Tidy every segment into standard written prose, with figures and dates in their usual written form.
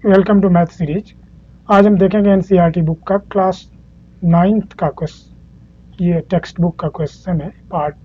Welcome to math series. आज हम देखेंगे एनसीईआरटी बुक का क्लास 9th का क्वेश्चन। ये टेक्स्ट बुक का क्वेश्चन है, पार्ट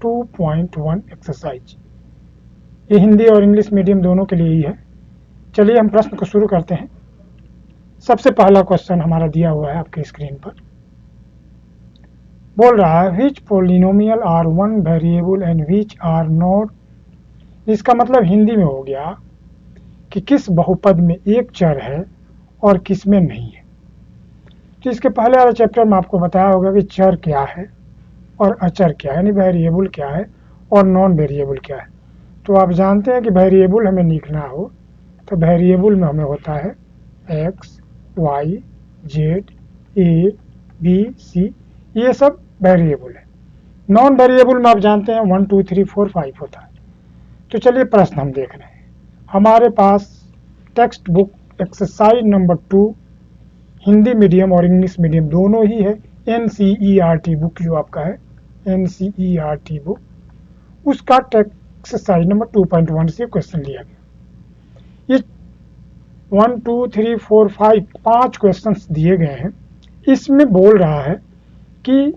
2.1 एक्सरसाइज। ये हिंदी और इंग्लिश मीडियम दोनों के लिए ही है। चलिए हम प्रश्न को शुरू करते हैं। सबसे पहला क्वेश्चन हमारा दिया हुआ है आपके स्क्रीन पर। बोल रहा है which polynomial are one variable and which are not. इसका मतलब हिंदी में हो गया कि किस बहुपद में एक चर है और किस में नहीं है। तो इसके पहले वाले चैप्टर में आपको बताया होगा कि चर क्या है और अचर क्या है, यानी वेरिएबल क्या है और नॉन वेरिएबल क्या है। तो आप जानते हैं कि वेरिएबल हमें लिखना हो तो वेरिएबल में हमें होता है एक्स, वाई, जेड, ए, बी, सी, ये सब वेरिएबल है। नॉन वेरिएबल में आप जानते हैं 1 2 3 4 5 होता है। तो चलिए प्रश्न हम देख रहे हैं। हमारे पास text book exercise number 2 Hindi medium और इंग्लिश मीडियम दोनों ही है। एनसीईआरटी बुक जो आपका है, एनसीईआरटी बुक, उसका एक्सरसाइज नंबर 2.1 से क्वेश्चन लिया गया। ये 1 2 3 4 5 5 क्वेश्चन दिए गए हैं। इसमें बोल रहा है कि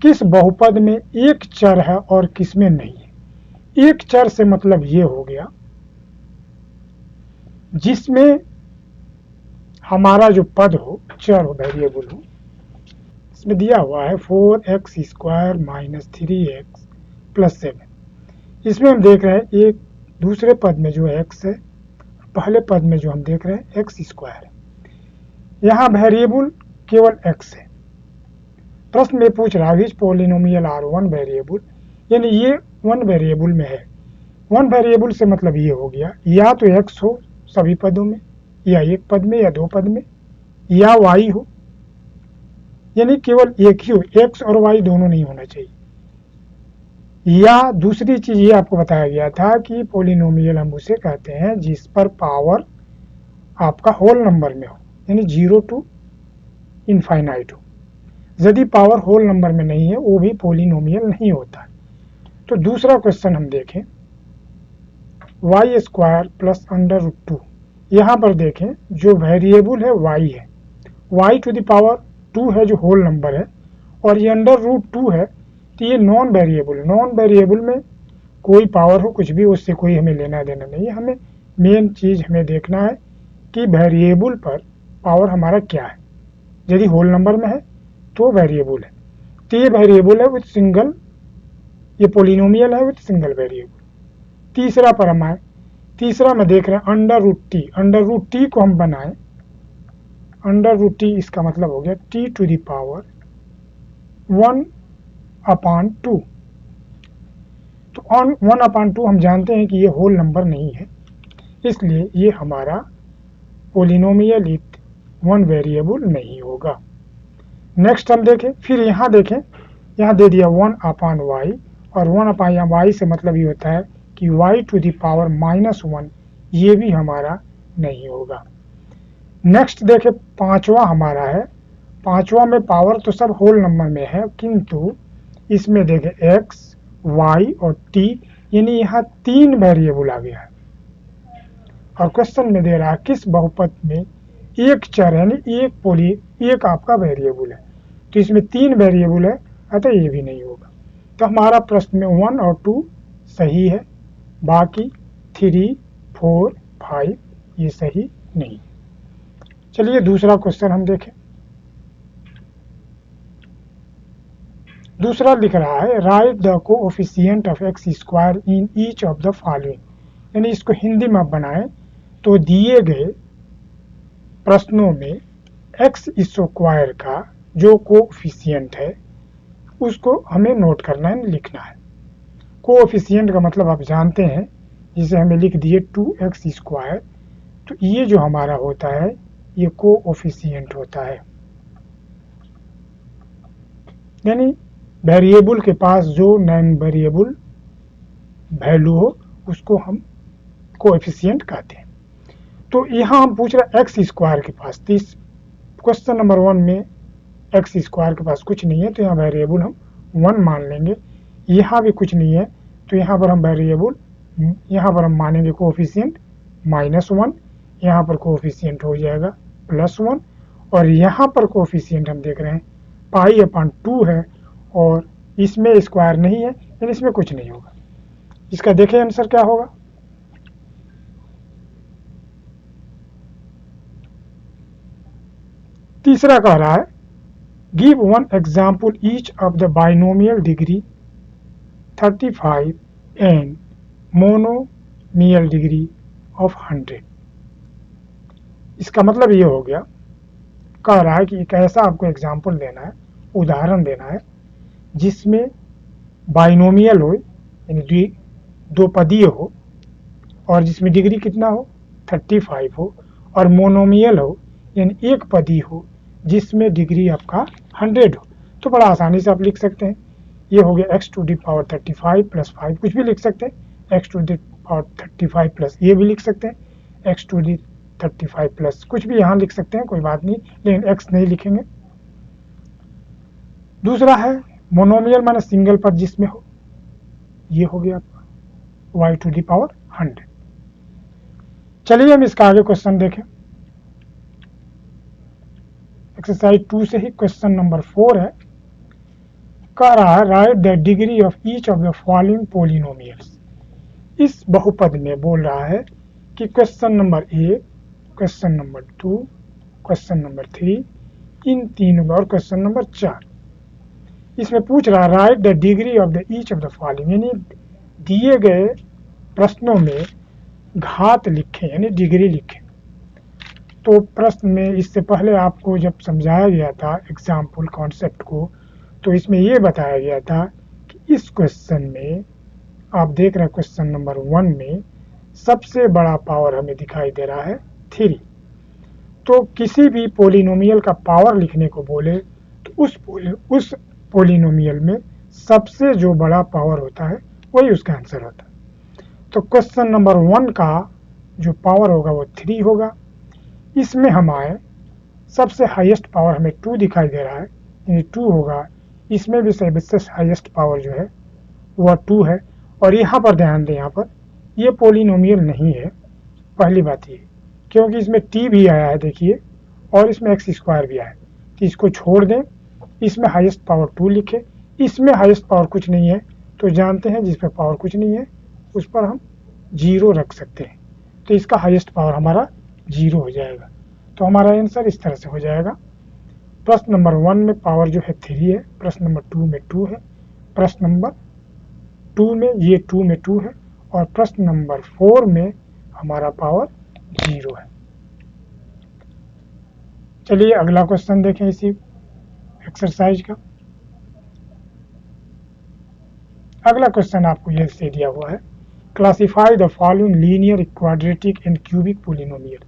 किस बहुपद में एक चर है और किस में नहीं है। एक चर से मतलब ये हो गया जिसमें हमारा जो पद हो, चर हो, वेरिएबल हो। इसमें दिया हुआ है 4x square minus 3x plus 7। इसमें हम देख रहे हैं एक दूसरे पद में जो x है, पहले पद में जो हम देख रहे हैं x स्क्वायर है। यहाँ वेरिएबल केवल x है। प्रश्न में पूछ रहा है पोलिनोमियल आर वन वेरिएबल, यानी ये वन वेरिएबल में है। वन वेरिएबल से मतलब ये हो गया या तो x हो सभी पदों में, या एक पद में, या दो पद में, या y हो, यानी केवल एक ही हो, x और y दोनों नहीं होना चाहिए। या दूसरी चीज ये आपको बताया गया था कि पोलिनोमियल हम उसे कहते हैं जिस पर पावर आपका होल नंबर में हो, यानी 0 टू इनफाइनाइट हो। यदि पावर होल नंबर में नहीं है वो भी पोलिनोमियल नहीं होता है। तो दूसरा क्वेश्चन हम देखें, y square plus under root 2। यहाँ पर देखें जो वेरिएबल है y है, y टू द पावर 2 है जो होल नंबर है, और ये अंडर रूट 2 है तो ये नॉन वेरिएबल। नॉन वेरिएबल में कोई पावर हो कुछ भी, उससे कोई हमें लेना देना नहीं है। हमें मेन चीज हमें देखना है कि वेरिएबल पर पावर हमारा क्या है। यदि होल नंबर में है तो वेरिएबल है, तो ये वेरिएबल है विथ सिंगल, ये पोलिनोमियल है विथ सिंगल वेरिएबल। तीसरा पर हम आए, तीसरा में देख रहे हैं under root t. Under root t को हम बनाए, अंडर रूट टी इसका मतलब हो गया टी टू द पावर 1/2। तो 1/2 हम जानते हैं कि ये होल नंबर नहीं है, इसलिए ये हमारा पोलिनोमियल विथ वन वेरिएबल नहीं होगा। नेक्स्ट हम देखें, फिर यहाँ देखें, यहाँ दे दिया 1/y, और 1/y से मतलब ये होता है कि y टू द पावर -1, ये भी हमारा नहीं होगा। नेक्स्ट देखें, पांचवा हमारा है। पांचवा में पावर तो सब होल नंबर में है, किंतु इसमें देखें x, y और t, यानी यहाँ 3 वेरिएबल आ गया है। और क्वेश्चन में दे रहा है किस बहुपद में एक चर है, यानी एक आपका वेरिएबल है। तो इसमें 3 वेरिएबल है, अतः ये भी नहीं होगा। तो हमारा प्रश्न में 1 और 2 सही है, बाकी 3 4 5 ये सही नहीं। चलिए दूसरा क्वेश्चन हम देखें। दूसरा लिख रहा है right the coefficient of x square in each of the following, यानी इसको हिंदी में बनाएं तो दिए गए प्रश्नों में एक्स स्क्वायर का जो कोएफिशिएंट है उसको हमें नोट करना है, लिखना है। कोएफिशिएंट का मतलब आप जानते हैं, जिसे हमें लिख दिए 2x स्क्वायर, तो ये जो हमारा होता है ये कोएफिशिएंट होता है, यानी वेरिएबल के पास जो नॉन वेरिएबल वैल्यू हो उसको हम कोएफिशिएंट कहते हैं। तो यहाँ हम पूछ रहे हैं एक्स स्क्वायर के पास, तो इस क्वेश्चन नंबर 1 में एक्स स्क्वायर के पास कुछ नहीं है, तो यहाँ वेरिएबल हम 1 मान लेंगे। यहाँ भी कुछ नहीं है, तो यहाँ पर हम वेरिएबल, यहाँ पर हम मानेंगे कोएफिशिएंट -1। यहाँ पर कोफिशिएंट हो जाएगा +1 और यहाँ पर कोफिशिएंट हम देख रहे हैं π/2 है और इसमें स्क्वायर नहीं है यानी इसमें कुछ नहीं होगा। इसका देखें आंसर क्या होगा। तीसरा कह रहा है give one example each of the binomial degree 35 and monomial degree of 100। इसका मतलब ये हो गया, कह रहा है कि एक ऐसा आपको एग्जाम्पल देना है, उदाहरण देना है जिसमें बाइनोमियल हो यानी दो पदीय हो और जिसमें डिग्री कितना हो 35 हो और मोनोमियल हो यानी एक पदी हो जिसमें डिग्री आपका 100 हो। तो बड़ा आसानी से आप लिख सकते हैं, ये हो गया x to the power 35 plus 5, कुछ भी लिख सकते हैं, x to the power 35 plus ये भी लिख सकते हैं, x टू दी 35 प्लस कुछ भी यहाँ लिख सकते हैं, कोई बात नहीं, लेकिन x नहीं लिखेंगे। दूसरा है मोनोमियल माने सिंगल पद जिसमें हो, ये हो गया आपका y टू दी पावर 100। चलिए हम इसका आगे क्वेश्चन देखें। एक्सरसाइज 2 से ही क्वेश्चन नंबर 4 है, कह रहा है right the degree of each of the following polynomials. इस बहुपद में बोल रहा है कि question number 1, question number 2, question number 3, इन तीनों और क्वेश्चन नंबर 4, इसमें पूछ रहा है right the degree of the each of the following, यानी दिए गए प्रश्नों में घात लिखें यानी डिग्री लिखें। तो प्रश्न में इससे पहले आपको जब समझाया गया था एग्जाम्पल कॉन्सेप्ट को, तो इसमें ये बताया गया था कि इस क्वेश्चन में आप देख रहे हैं क्वेश्चन नंबर 1 में सबसे बड़ा पावर हमें दिखाई दे रहा है 3। तो किसी भी पोलिनोमियल का पावर लिखने को बोले तो उस पोलिनोमियल में सबसे जो बड़ा पावर होता है वही उसका आंसर होता है। तो क्वेश्चन नंबर 1 का जो पावर होगा वो 3 होगा। इसमें हमारे सबसे हाईएस्ट पावर हमें 2 दिखाई दे रहा है, यानी 2 होगा। इसमें भी सबसे हाईएस्ट पावर जो है वह 2 है। और यहाँ पर ध्यान दें, यहाँ पर ये पोलिनोमियल नहीं है, पहली बात ये, क्योंकि इसमें t भी आया है देखिए और इसमें x² भी आया है। तो इसको छोड़ दें, इसमें हाईएस्ट पावर 2 लिखे, इसमें हाईएस्ट पावर कुछ नहीं है, तो जानते हैं जिस पर पावर कुछ नहीं है उस पर हम 0 रख सकते हैं। तो इसका हाईएस्ट पावर हमारा 0 हो जाएगा। तो हमारा आंसर इस तरह से हो जाएगा। प्रश्न नंबर 1 में पावर जो है 3 है, प्रश्न नंबर 2 में 2 है, प्रश्न नंबर 2 में ये 2 में 2 है और प्रश्न नंबर 4 में हमारा पावर 0 है। चलिए अगला क्वेश्चन देखें इसी एक्सरसाइज का। अगला क्वेश्चन आपको यह से दिया हुआ है, classify the following linear quadratic and cubic polynomial.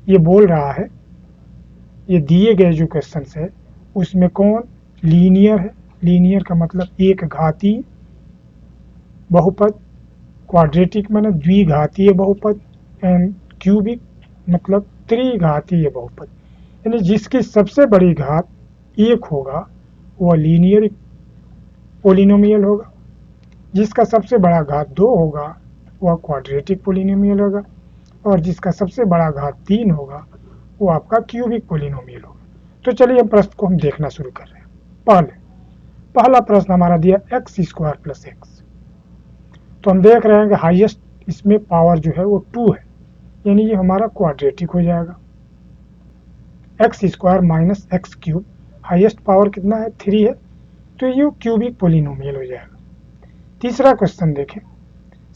ये बोल रहा है ये दिए गए जो क्वेश्चन है उसमें कौन लीनियर है, लीनियर का मतलब एक घातीय बहुपद, क्वाड्रेटिक माने द्विघातीय बहुपद, एंड क्यूबिक मतलब त्रिघातीय बहुपद, यानी जिसकी सबसे बड़ी घात 1 होगा वह लीनियर पोलिनोमियल होगा, जिसका सबसे बड़ा घात 2 होगा वह क्वाड्रेटिक पोलिनोमियल होगा और जिसका सबसे बड़ा घात 3 होगा वो आपका क्यूबिक पोलिनोमियल होगा। तो चलिए हम प्रश्न को हम देखना शुरू कर रहे हैं। पहला प्रश्न हमारा दिया x² प्लस x। तो हम देख रहे हैं कि हाईएस्ट इसमें पावर जो है वो 2 है, यानी ये हमारा क्वाड्रेटिक हो जाएगा। x² minus x³ highest power कितना है 3 है, तो ये क्यूबिक पोलिनोमियल हो जाएगा। तीसरा क्वेश्चन देखें,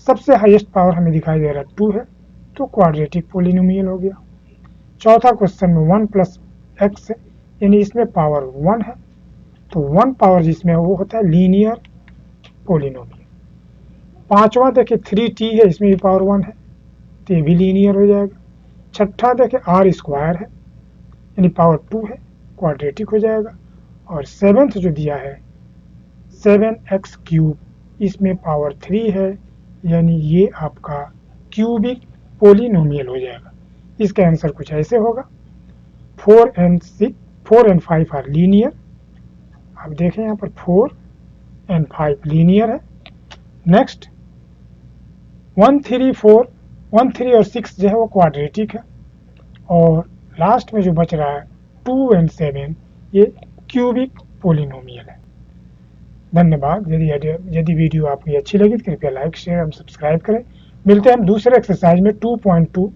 सबसे हाईएस्ट पावर हमें दिखाई दे रहा है 2 है, तो क्वाड्रेटिक पोलिनोमियल हो गया। चौथा क्वेश्चन में 1 प्लस x है, यानी इसमें पावर 1 है, तो 1 पावर जिसमें वो होता है लीनियर पोलिनोमियल। पांचवा देखें 3t है, इसमें भी पावर 1 है, तो ये भी लीनियर हो जाएगा। छठा देखें r² है, यानी पावर 2 है, क्वाड्रेटिक हो जाएगा। और सेवेंथ जो दिया है 7x³, इसमें पावर 3 है, यानी ये आपका क्यूबिक पोलिनोमियल हो जाएगा। इसका आंसर कुछ ऐसे होगा, 4 एंड 5 आर लीनियर। आप देखें यहाँ पर 4 एंड 5 लीनियर है। नेक्स्ट 1, 3 और 6 जो है वो क्वाड्रेटिक है, और लास्ट में जो बच रहा है 2 and 7 ये क्यूबिक पोलिनोमियल है। धन्यवाद। यदि वीडियो आपकी अच्छी लगी तो कृपया लाइक शेयर एवं सब्सक्राइब करें। मिलते हैं हम दूसरे एक्सरसाइज में 2.2